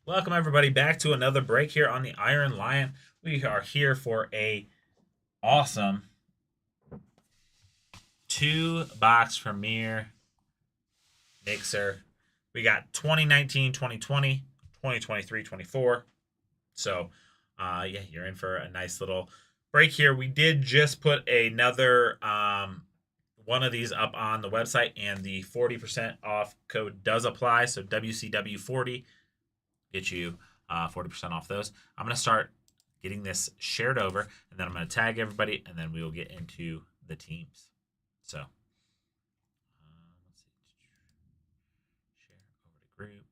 Welcome everybody back to another break here on the Iron Lion. We are here for a awesome two box premiere mixer. We got 2019, 2020, 2023, 24. So, yeah, you're in for a nice little break here. We did just put another one of these up on the website, and the 40% off code does apply. So WCW40 get you 40% off those. I'm going to start getting this shared over, and then I'm going to tag everybody, and then we will get into the teams. So, let's see. Share over to group.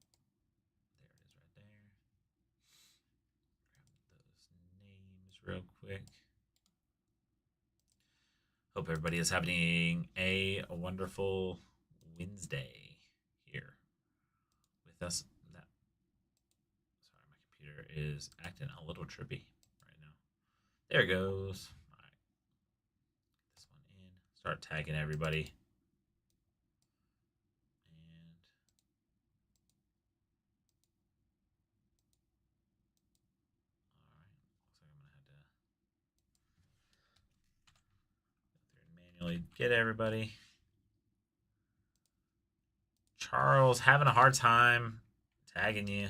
There it is right there. Grab those names real quick. Hope everybody is having a wonderful Wednesday here with us. Sorry, my computer is acting a little trippy right now. There it goes. All right. Get this one in. Start tagging everybody. And all right. Looks like I'm gonna have to go through and manually get everybody. Charles having a hard time tagging you.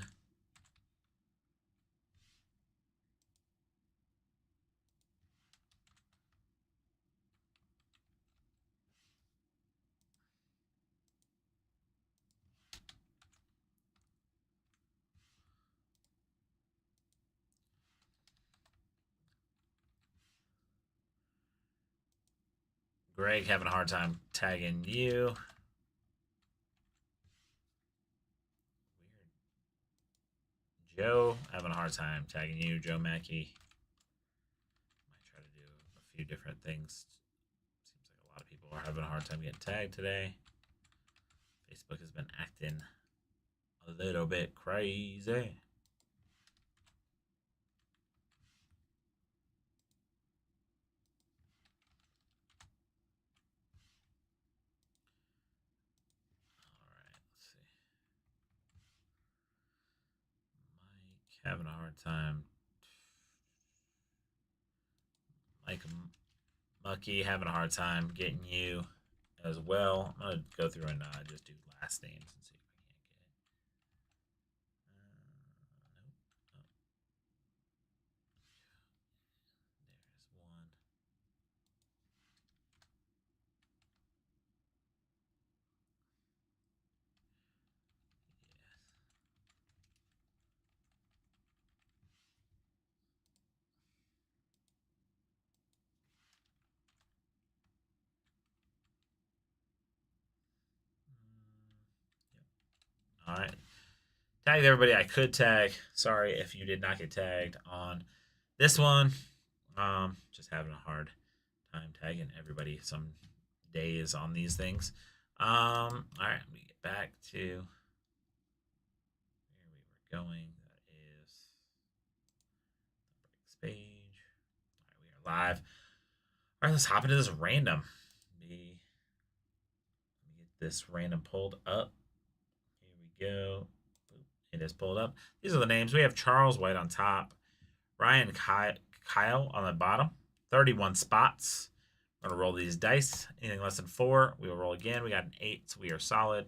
Greg having a hard time tagging you. Weird. Joe having a hard time tagging you, Joe Mackey. Might try to do a few different things. Seems like a lot of people are having a hard time getting tagged today. Facebook has been acting a little bit crazy. Mike having a hard time. Mike Mucky having a hard time getting you as well. I'm gonna go through and just do last names and see if I can't get it. Nope. Oh. There's one. Yes. Yep. All right. Tagged everybody I could tag. Sorry if you did not get tagged on this one. Just having a hard time tagging everybody some days on these things. All right, let me get back to where we were going. That is the breaks page. All right, we are live. All right, let's hop into this random. Let me get this random pulled up. Here we go. It is pulled up. These are the names. We have Charles White on top, Ryan Kyle on the bottom, 31 spots. We're going to roll these dice. Anything less than 4, we will roll again. We got an 8, so we are solid.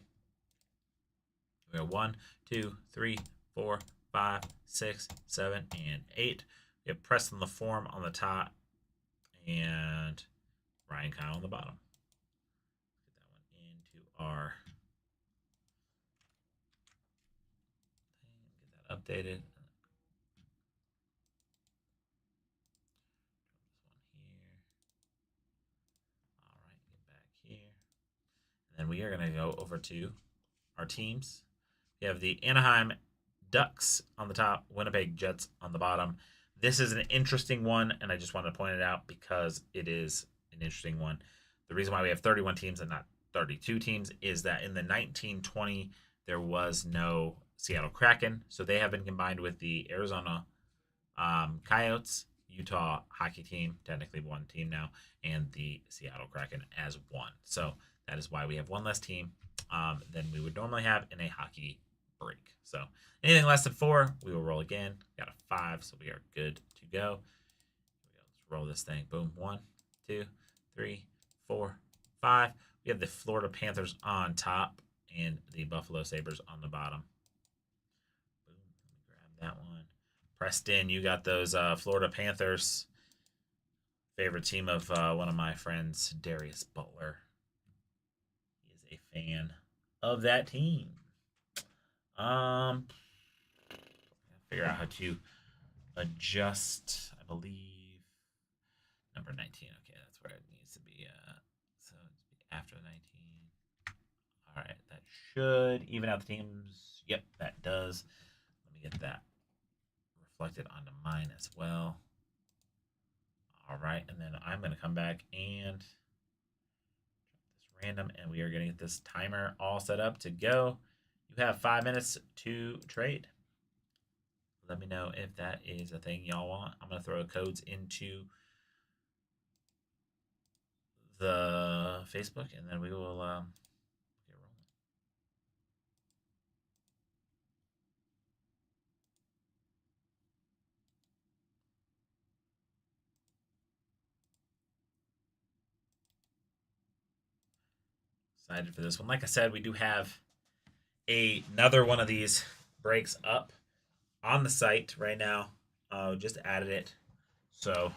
We have 1, 2, 3, 4, 5, 6, 7, and 8. We have Preston LaForme on the top and Ryan Kyle on the bottom. Get that one into our thing. Get that updated. All right, get back here. And then we are going to go over to our teams. We have the Anaheim Ducks on the top, Winnipeg Jets on the bottom. This is an interesting one, and I just wanted to point it out because it is an interesting one. The reason why we have 31 teams and not 32 teams is that in the 1920 there was no Seattle Kraken, so they have been combined with the Arizona Coyotes, Utah hockey team, technically one team now, and the Seattle Kraken as one. So that is why we have one less team than we would normally have in a hockey break. So anything less than 4, we will roll again. Got a 5, so we are good to go. Let's roll this thing. Boom. 1, 2, 3, 4, 5. We have the Florida Panthers on top and the Buffalo Sabres on the bottom. Boom. Let me grab that one. Preston, you got those Florida Panthers. Favorite team of one of my friends, Darius Butler. He is a fan of that team. Figure out how to adjust. I believe number 19. Okay, that's where it needs to be. So it's after 19. All right, that should even out the teams. Yep, that does. Let me get that reflected onto mine as well. All right, and then I'm going to come back and this random, and we are going to get this timer all set up to go. You have 5 minutes to trade. Let me know if that is a thing y'all want. I'm going to throw the codes into the Facebook, and then we will get rolling. Excited for this one. Like I said, we do have another one of these breaks up on the site right now. Just added it. So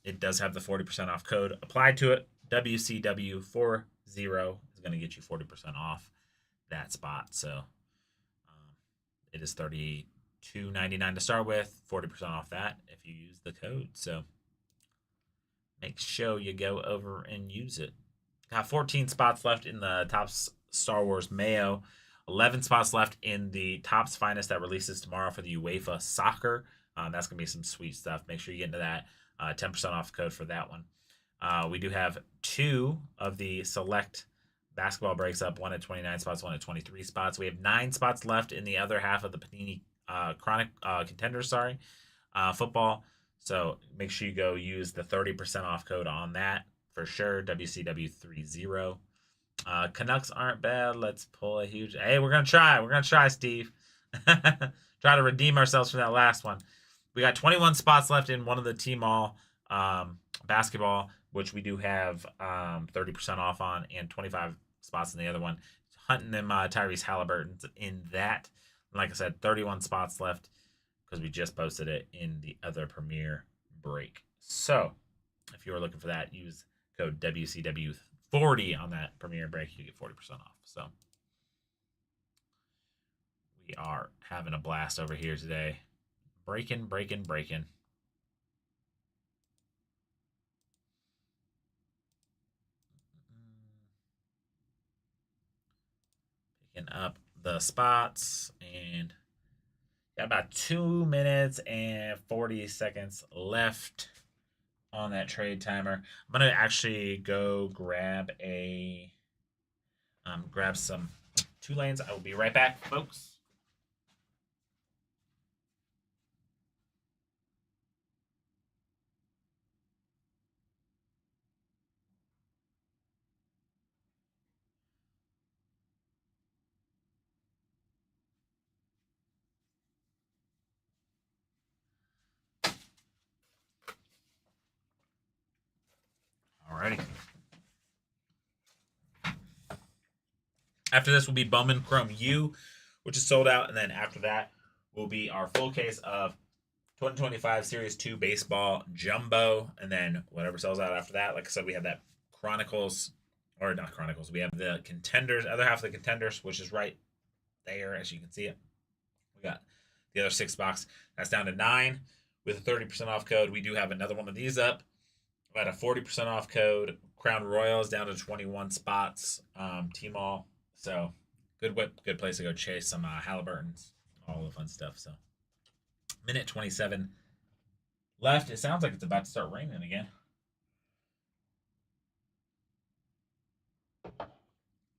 it does have the 40% off code applied to it. WCW40 is going to get you 40% off that spot. So it is $32.99 to start with, 40% off that if you use the code. So make sure you go over and use it. Got 14 spots left in the Topps Star Wars Mayo. 11 spots left in the Topps Finest that releases tomorrow for the UEFA Soccer. That's going to be some sweet stuff. Make sure you get into that. 10% off code for that one. We do have 2 of the select basketball breaks up. One at 29 spots, one at 23 spots. We have 9 spots left in the other half of the Panini Chronic Contenders, football. So make sure you go use the 30% off code on that for sure. WCW30. Canucks aren't bad. Let's pull a huge. Hey, we're gonna try. We're gonna try, Steve. Try to redeem ourselves from that last one. We got 21 spots left in one of the Team All basketball, which we do have 30% off on, and 25 spots in the other one. Hunting them Tyrese Halliburton's in that. And like I said, 31 spots left because we just posted it in the other Premier break. So if you are looking for that, use code WCW40 on that Premier break. You get 40% off. So we are having a blast over here today. Breaking. Picking up the spots, and got about 2 minutes and 40 seconds left on that trade timer. I'm gonna actually go grab some Tulanes. I will be right back, folks. Alrighty. After this will be Bowman Chrome U, which is sold out, and then after that will be our full case of 2025 Series 2 Baseball Jumbo, and then whatever sells out after that. Like I said, we have that Chronicles, or not Chronicles, we have the Contenders, other half of the Contenders, which is right there, as you can see it. We got the other 6 box. That's down to 9 with a 30% off code. We do have another one of these up. We got a 40% off code. Crown Royals down to 21 spots. Team All. So good place to go chase some Halliburtons, all the fun stuff. So minute 27 left. It sounds like it's about to start raining again.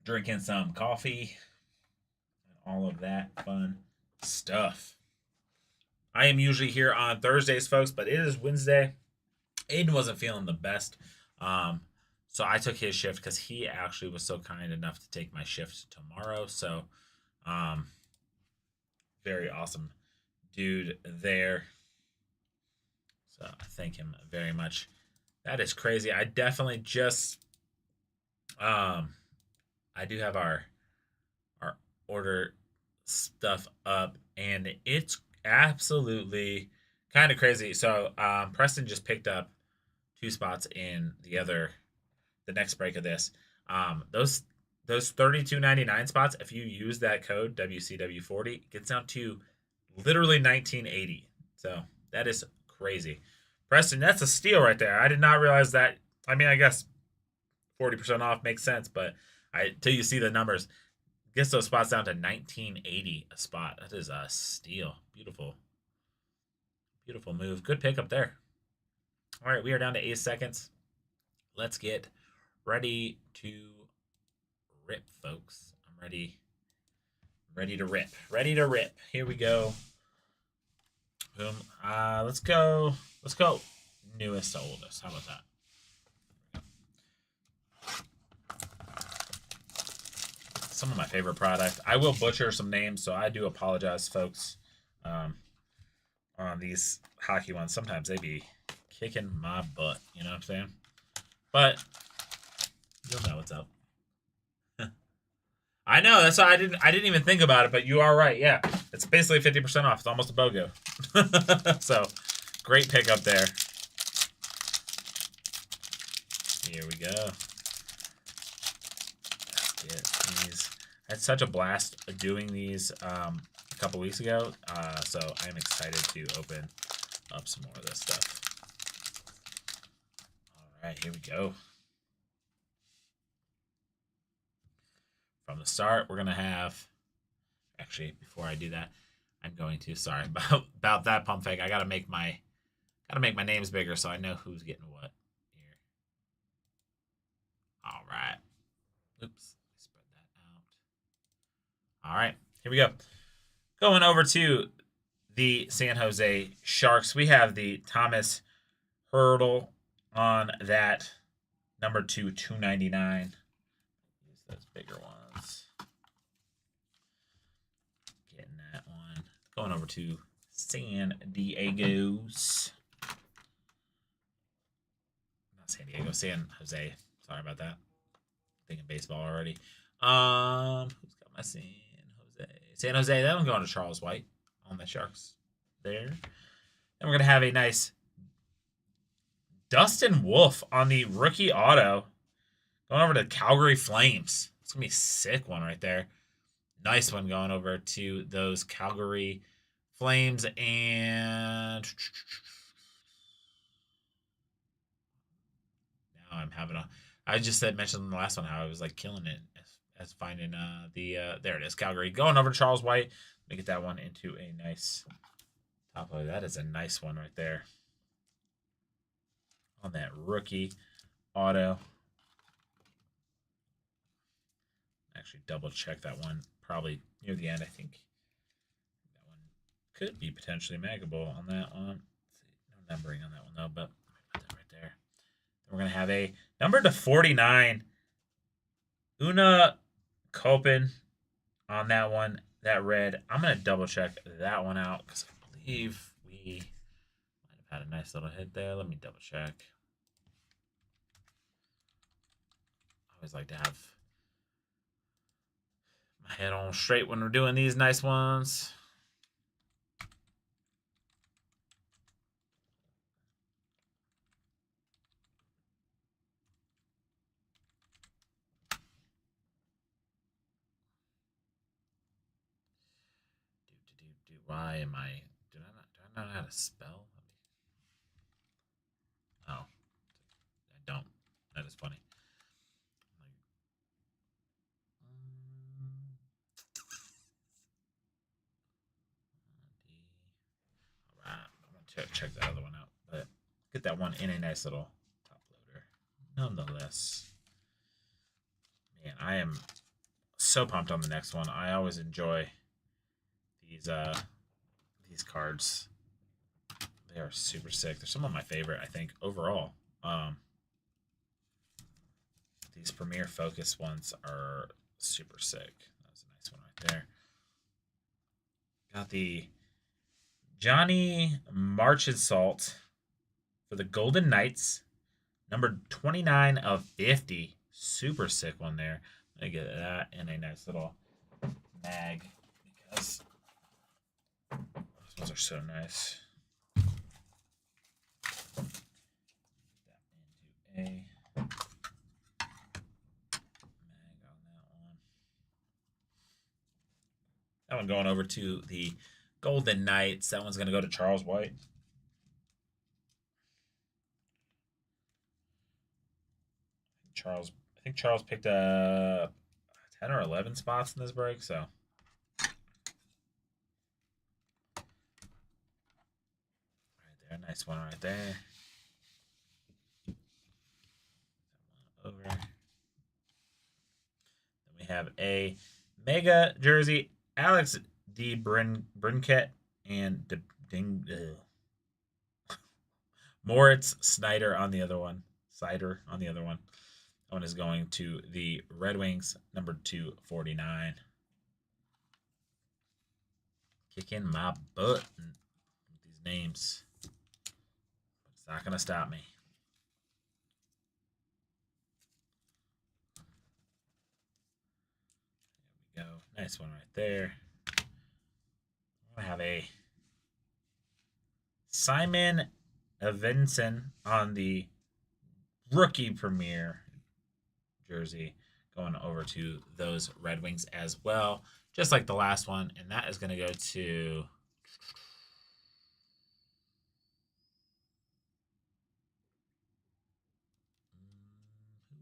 Drinking some coffee and all of that fun stuff. I am usually here on Thursdays, folks, but it is Wednesday. Aiden wasn't feeling the best. So I took his shift because he actually was so kind enough to take my shift tomorrow. So Very awesome dude there. So I thank him very much. That is crazy. I definitely just I do have our order stuff up, and it's absolutely kind of crazy. So Preston just picked up 2 spots in the next break of this. Those 32.99 spots, if you use that code WCW40, it gets down to literally 1980. So that is crazy. Preston, that's a steal right there. I did not realize that. I mean, I guess 40% off makes sense, but till you see the numbers, gets those spots down to 1980 a spot. That is a steal. Beautiful. Beautiful move. Good pickup there. All right, we are down to 8 seconds. Let's get ready to rip, folks. I'm ready. Ready to rip. Ready to rip. Here we go. Boom. Let's go. Let's go. Newest to oldest. How about that? Some of my favorite product. I will butcher some names, so I do apologize, folks. On these hockey ones, sometimes they be kicking my butt. You know what I'm saying? But you'll know what's up. I know, that's why I didn't even think about it, but you are right. Yeah, it's basically 50% off. It's almost a BOGO. So great pickup there. Here we go. Let's get these. I had such a blast doing these a couple weeks ago, so I'm excited to open up some more of this stuff. All right, here we go. From the start, we're gonna have. Actually, before I do that, I'm going to. Sorry about that pump fake. I gotta make my names bigger so I know who's getting what here. All right. Oops. Spread that out. All right. Here we go. Going over to the San Jose Sharks. We have the Thomas Hertl on that number 299. Use those bigger ones. Getting that one. Going over to San Diego's. Not San Diego, San Jose. Sorry about that. Thinking baseball already. Who's got my San Jose? San Jose. That one going to Charles White on the Sharks there. And we're gonna have a nice Dustin Wolf on the rookie auto. Going over to Calgary Flames. It's gonna be a sick one right there. Nice one going over to those Calgary Flames. And now I'm having a. I just mentioned in the last one how I was like killing it as finding there it is, Calgary. Going over to Charles White. Let me get that one into a nice top load. That is a nice one right there. On that rookie auto. Actually double check that one probably near the end. I think that one could be potentially maggable on that one. No numbering on that one though, but put that right there. Then we're gonna have a number to 49 Una Kopen on that one, that red. I'm gonna double check that one out because I believe we might have had a nice little hit there. Let me double check. I always like to have my head on straight when we're doing these nice ones. Why am I? Do I not know how to spell? Oh, I don't. That is funny. All right, I'm gonna check that other one out, but get that one in a nice little top loader. Nonetheless, man, I am so pumped on the next one. I always enjoy these cards. They are super sick. They're some of my favorite, I think, overall. These Premier Focus ones are super sick. That was a nice one right there. Got the Johnny Marchessault for the Golden Knights. Number 29 of 50. Super sick one there. Let me get that in a nice little mag because those ones are so nice. That into a mag on that one. That one going over to the Golden Knights. That one's going to go to Charles White. I think Charles picked up 10 or 11 spots in this break, so. Right there, nice one right there. Over. Then we have a mega jersey, Alex DeBrincat and Moritz Snyder on the other one. Cider on the other one. That one is going to the Red Wings, number 249. Kicking my butt with these names. It's not going to stop me. There we go. Nice one right there. I have a Simon Evenson on the rookie premiere jersey going over to those Red Wings as well, just like the last one. And that is going to go to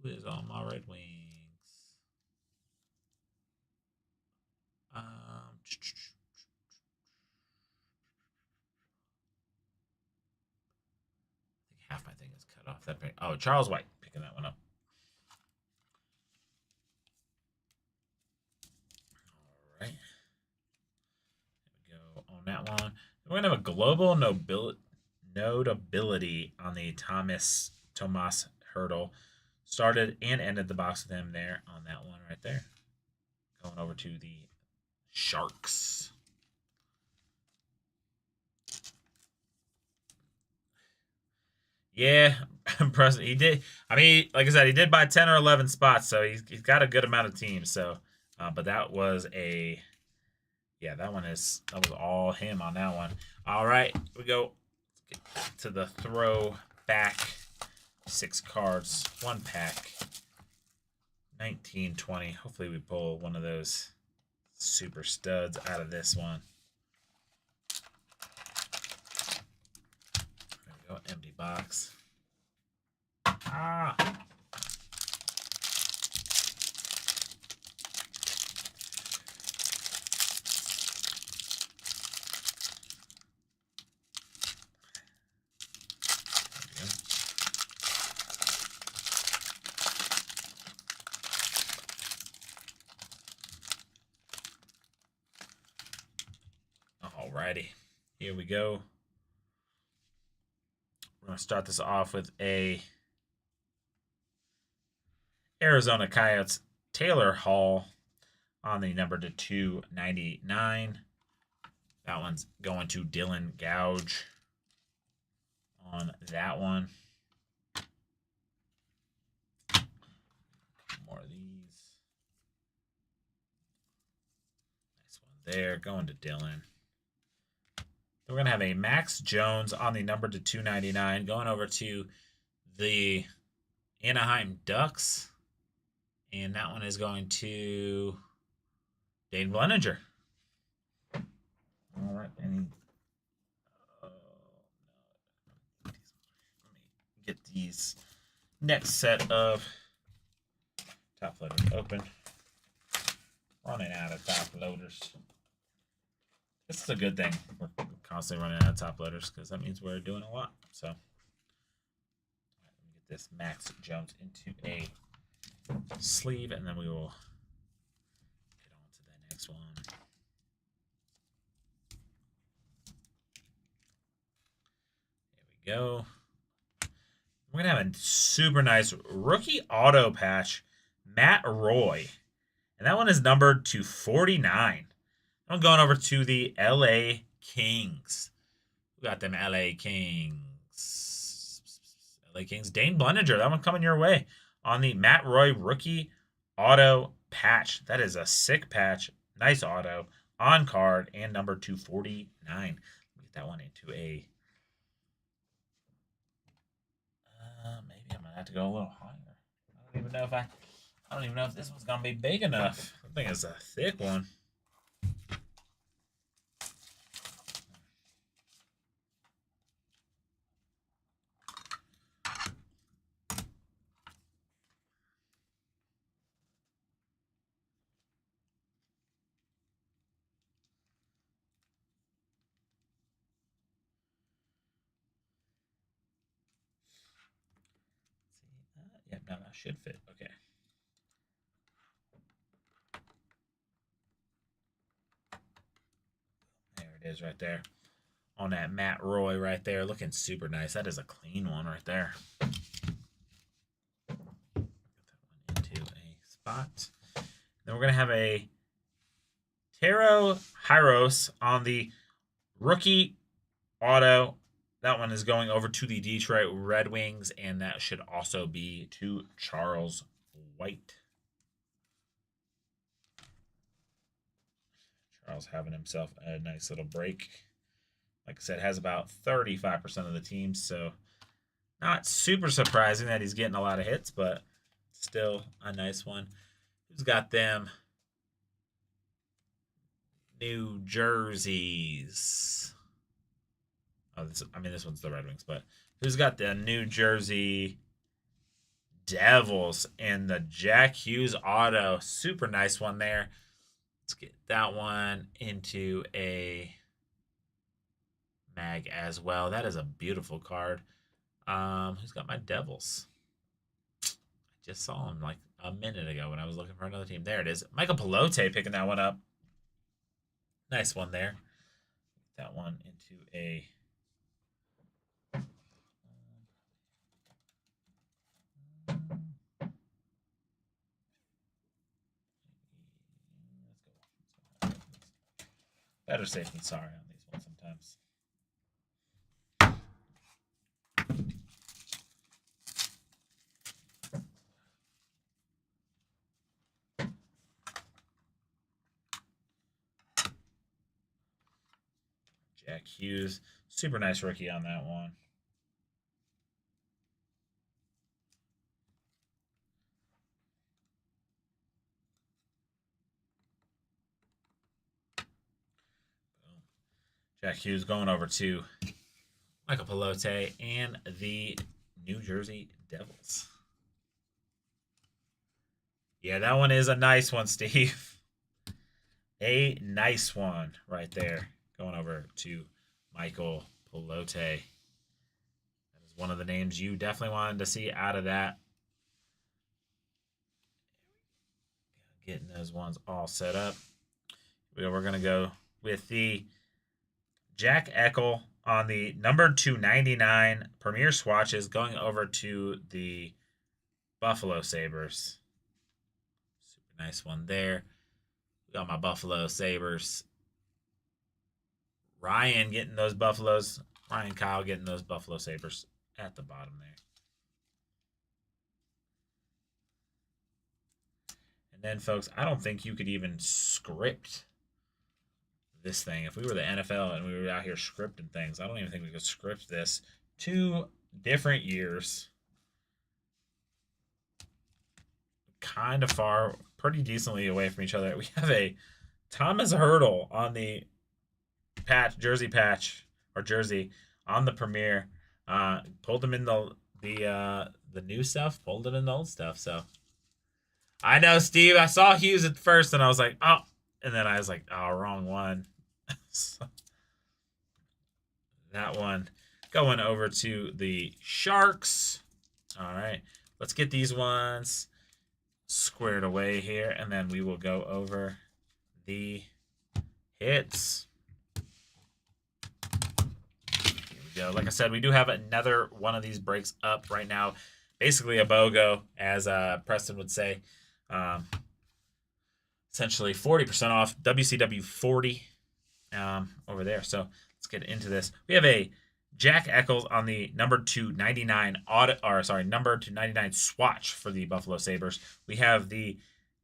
who is on my Red Wings? I think half my thing is cut off. Oh, Charles White picking that one up. All right. There we go on that one. We're going to have a global notability on the Tomas Hertl. Started and ended the box with him there on that one right there. Going over to the Sharks. Yeah, impressive. He did. I mean, like I said, he did buy 10 or 11 spots, so he's got a good amount of teams. So, but that was that was all him on that one. All right, here we go. Let's get to the throwback 6 cards, 1 pack, 1920. Hopefully, we pull one of those super studs out of this one. There we go, empty box. Alrighty, here we go. We're going to start this off with a Arizona Coyotes Taylor Hall on the number to 299. That one's going to Dylan Gouge on that one. More of these. Nice one there, going to Dylan. We're going to have a Max Jones on the number to 299 going over to the Anaheim Ducks. And that one is going to Dane Bleninger. All right. Let me get these next set of top loaders open. Running out of top loaders. This is a good thing. We're constantly running out of top loaders because that means we're doing a lot. So, let me get this Max Jones into a sleeve, and then we will get on to the next one. There we go. We're going to have a super nice rookie auto patch, Matt Roy. And that one is numbered to 49. I'm going over to the LA Kings. We got them LA Kings. LA Kings. Dane Bluninger. That one coming your way on the Matt Roy rookie auto patch. That is a sick patch. Nice auto on card and number 249. Get that one into a. Maybe I'm gonna have to go a little higher. I don't even know if this one's gonna be big enough. I think it's a thick one. Yep, now that should fit. Okay. There it is right there. On that Matt Roy right there. Looking super nice. That is a clean one right there. Put that one into a spot. Then we're going to have a Taro Hyros on the rookie auto. That one is going over to the Detroit Red Wings, and that should also be to Charles White. Charles having himself a nice little break. Like I said, has about 35% of the team, so not super surprising that he's getting a lot of hits, but still a nice one. Who's got them? New jerseys. Oh, this one's the Red Wings, but who's got the New Jersey Devils and the Jack Hughes auto? Super nice one there. Let's get that one into a mag as well. That is a beautiful card. Who's got my Devils? I just saw him like a minute ago when I was looking for another team. There it is. Michael Pelote picking that one up. Nice one there. That one into a. Better safe than sorry on these ones sometimes. Jack Hughes. Super nice rookie on that one. Jack Hughes going over to Michael Pelote and the New Jersey Devils. Yeah, that one is a nice one, Steve. A nice one right there. Going over to Michael Pelote. That is one of the names you definitely wanted to see out of that. Getting those ones all set up. We're going to go with the Jack Eichel on the number 299 Premier Swatches going over to the Buffalo Sabres. Super nice one there. We got my Buffalo Sabres. Ryan getting those Buffaloes. Ryan Kyle getting those Buffalo Sabres at the bottom there. And then, folks, I don't think you could even script this thing. If we were the NFL and we were out here scripting things, I don't even think we could script this. 2 different years. Kind of far, pretty decently away from each other. We have a Thomas Hertl on the jersey on the Premier. Pulled him in the new stuff, pulled him in the old stuff. So I know, Steve. I saw Hughes at first, and I was like, oh, and then I was like, oh, wrong one. So that one going over to the Sharks. All right, let's get these ones squared away here, and then we will go over the hits. Here we go. Like I said, we do have another one of these breaks up right now. Basically a BOGO, as Preston would say. essentially 40% off. WCW 40 over there. So let's get into this. We have a Jack Eccles on the number 299 number 299 swatch for the Buffalo Sabres. We have the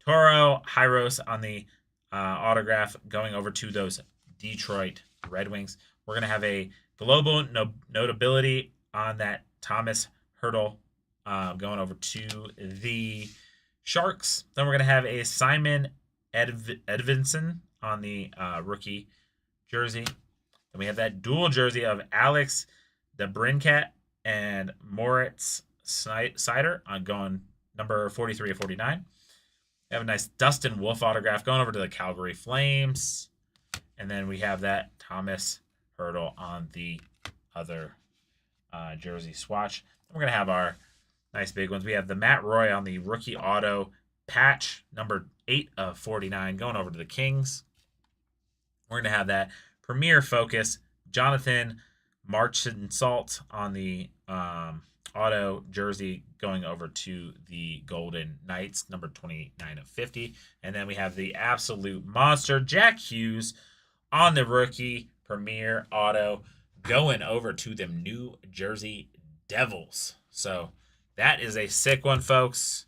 Toro Hyros on the autograph going over to those Detroit Red Wings. We're going to have a global notability on that Thomas Hertl going over to the Sharks. Then we're going to have a Simon Edvinsson on the rookie jersey. Then we have that dual jersey of Alex DeBrincat and Moritz Seider on going number 43 of 49. We have a nice Dustin Wolf autograph going over to the Calgary Flames. And then we have that Thomas Hertl on the other jersey swatch. We're going to have our nice big ones. We have the Matt Roy on the rookie auto patch, number 8 of 49, going over to the Kings. We're going to have that Premier Focus Jonathan Marchessault on the auto jersey going over to the Golden Knights, number 29 of 50. And then we have the absolute monster Jack Hughes on the rookie Premier auto going over to them New Jersey Devils. So that is a sick one, folks.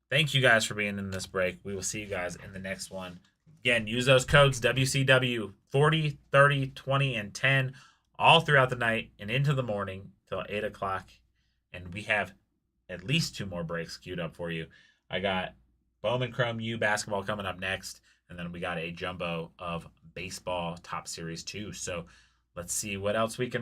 Thank you guys for being in this break. We will see you guys in the next one. Again, use those codes WCW 40, 30, 20, and 10 all throughout the night and into the morning till 8 o'clock. And we have at least 2 more breaks queued up for you. I got Bowman Chrome U basketball coming up next. And then we got a jumbo of baseball Top Series 2. So let's see what else we can